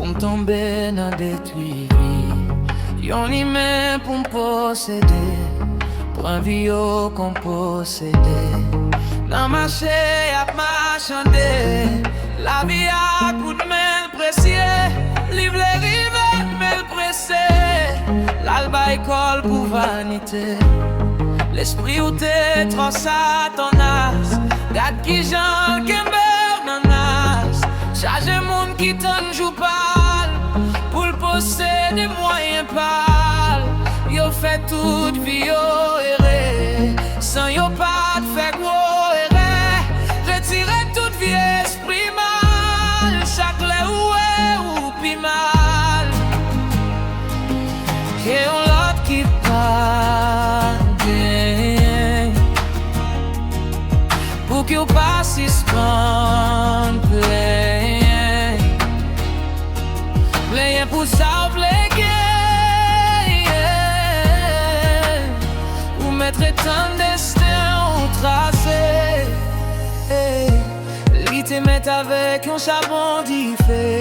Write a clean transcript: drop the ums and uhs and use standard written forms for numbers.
pour m'tomber dans détruit. Yon li men pour m'posséder, prend vie qu'on posséder. Dans marché ap marchander, la vie a coup de main précieux. Livre les rives mais le pressé, l'alba école pour vanité. L'esprit ou t'es trop satanas, gade qui j'en kember nanas. Charge moun qui t'en joue pâle, pour le posséder moyen pâle. Yo fait toute vie yo erré, sans yo pas de fait gros erré. Retirer toute vie esprit mal, chaque lè ou pi mal. Et on l'autre qui parle bien, pour qu'il passe suspend plein, plein pour ça plein. Ou mettre tant destin au tracé, li te met avec un charbon d'y fait.